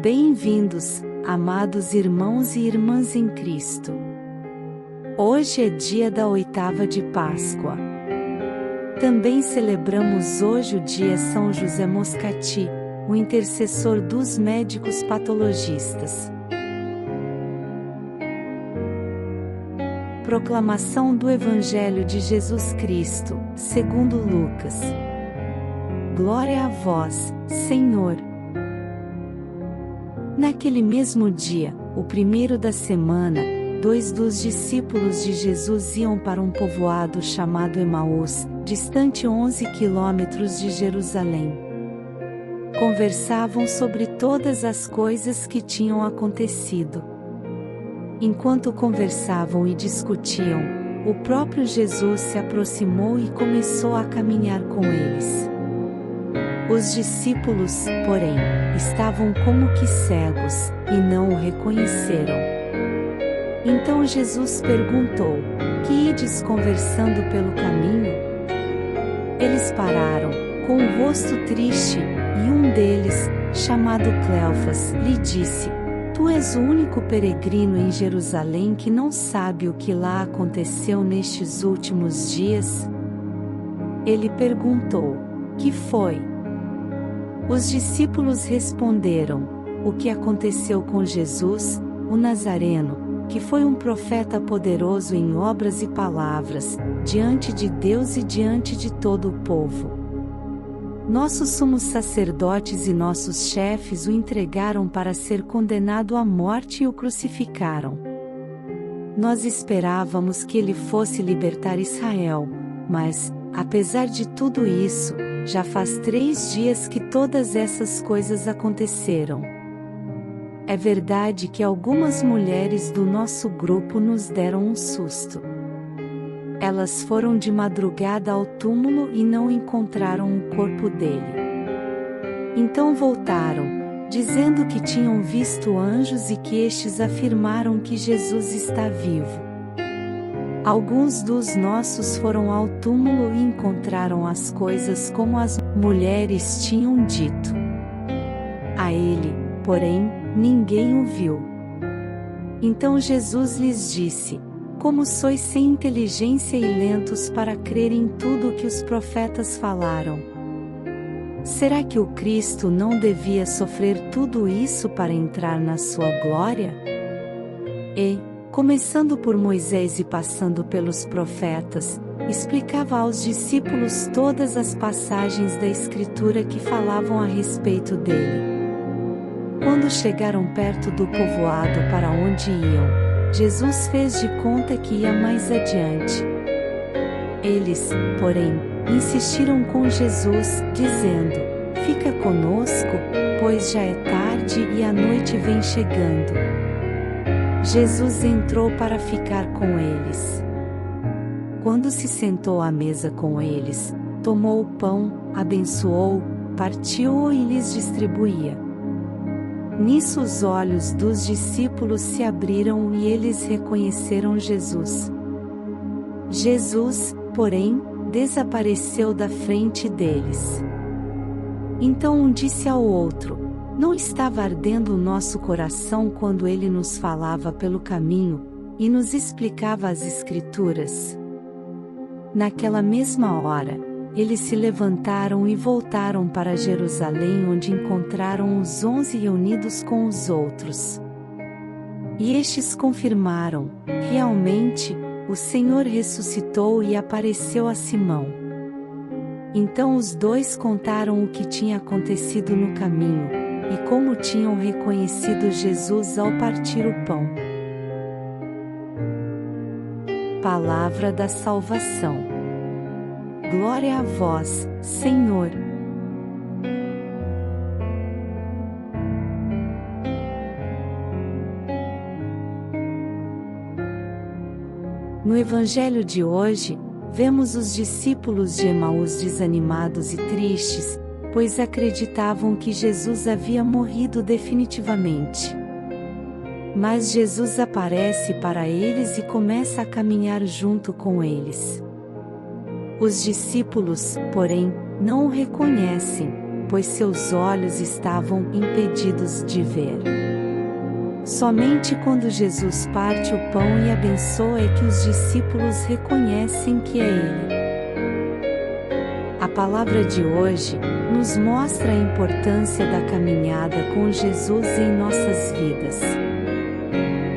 Bem-vindos, amados irmãos e irmãs em Cristo. Hoje é dia da oitava de Páscoa. Também celebramos hoje o dia São José Moscati, o intercessor dos médicos patologistas. Proclamação do Evangelho de Jesus Cristo, segundo Lucas. Glória a vós, Senhor. Naquele mesmo dia, o primeiro da semana, 2 dos discípulos de Jesus iam para um povoado chamado Emaús, distante 11 quilômetros de Jerusalém. Conversavam sobre todas as coisas que tinham acontecido. Enquanto conversavam e discutiam, o próprio Jesus se aproximou e começou a caminhar com eles. Os discípulos, porém, estavam como que cegos, e não o reconheceram. Então Jesus perguntou: Que ides conversando pelo caminho? Eles pararam, com o rosto triste, e um deles, chamado Cleofas, lhe disse: Tu és o único peregrino em Jerusalém que não sabe o que lá aconteceu nestes últimos dias? Ele perguntou: Que foi? Os discípulos responderam: O que aconteceu com Jesus, o Nazareno, que foi um profeta poderoso em obras e palavras, diante de Deus e diante de todo o povo. Nossos sumos sacerdotes e nossos chefes o entregaram para ser condenado à morte e o crucificaram. Nós esperávamos que ele fosse libertar Israel, mas, apesar de tudo isso, já faz 3 dias que todas essas coisas aconteceram. É verdade que algumas mulheres do nosso grupo nos deram um susto. Elas foram de madrugada ao túmulo e não encontraram o corpo dele. Então voltaram, dizendo que tinham visto anjos e que estes afirmaram que Jesus está vivo. Alguns dos nossos foram ao túmulo e encontraram as coisas como as mulheres tinham dito. A ele, porém, ninguém o viu. Então Jesus lhes disse: Como sois sem inteligência e lentos para crer em tudo o que os profetas falaram? Será que o Cristo não devia sofrer tudo isso para entrar na sua glória? E, começando por Moisés e passando pelos profetas, explicava aos discípulos todas as passagens da Escritura que falavam a respeito dele. Quando chegaram perto do povoado para onde iam, Jesus fez de conta que ia mais adiante. Eles, porém, insistiram com Jesus, dizendo: Fica conosco, pois já é tarde e a noite vem chegando. Jesus entrou para ficar com eles. Quando se sentou à mesa com eles, tomou o pão, abençoou, partiu-o e lhes distribuía. Nisso os olhos dos discípulos se abriram e eles reconheceram Jesus. Jesus, porém, desapareceu da frente deles. Então um disse ao outro: Não estava ardendo o nosso coração quando ele nos falava pelo caminho, e nos explicava as Escrituras? Naquela mesma hora, eles se levantaram e voltaram para Jerusalém, onde encontraram os 11 reunidos com os outros. E estes confirmaram: Realmente, o Senhor ressuscitou e apareceu a Simão. Então os dois contaram o que tinha acontecido no caminho, e como tinham reconhecido Jesus ao partir o pão. Palavra da salvação. Glória a vós, Senhor. No Evangelho de hoje, vemos os discípulos de Emaús desanimados e tristes, pois acreditavam que Jesus havia morrido definitivamente. Mas Jesus aparece para eles e começa a caminhar junto com eles. Os discípulos, porém, não o reconhecem, pois seus olhos estavam impedidos de ver. Somente quando Jesus parte o pão e abençoa é que os discípulos reconhecem que é Ele. A palavra de hoje nos mostra a importância da caminhada com Jesus em nossas vidas.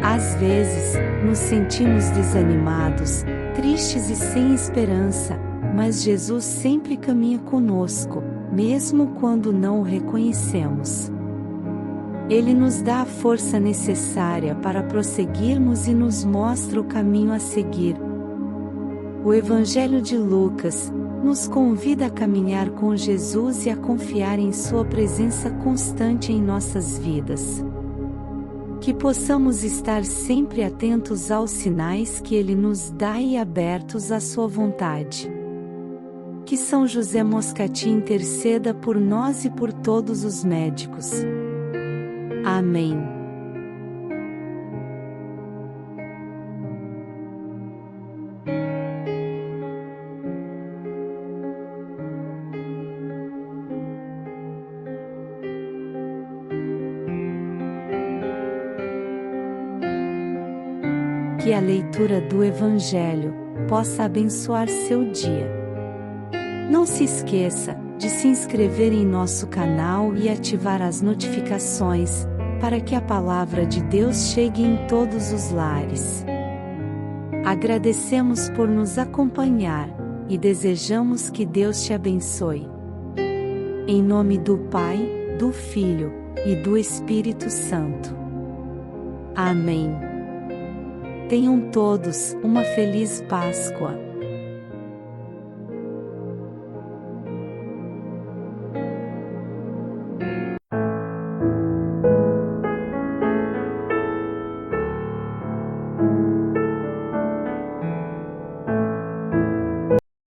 Às vezes, nos sentimos desanimados, tristes e sem esperança, mas Jesus sempre caminha conosco, mesmo quando não o reconhecemos. Ele nos dá a força necessária para prosseguirmos e nos mostra o caminho a seguir. O Evangelho de Lucas nos convida a caminhar com Jesus e a confiar em sua presença constante em nossas vidas. Que possamos estar sempre atentos aos sinais que Ele nos dá e abertos à sua vontade. Que São José Moscati interceda por nós e por todos os médicos. Amém. Que a leitura do Evangelho possa abençoar seu dia. Não se esqueça de se inscrever em nosso canal e ativar as notificações, para que a palavra de Deus chegue em todos os lares. Agradecemos por nos acompanhar, e desejamos que Deus te abençoe. Em nome do Pai, do Filho, e do Espírito Santo. Amém. Tenham todos uma feliz Páscoa.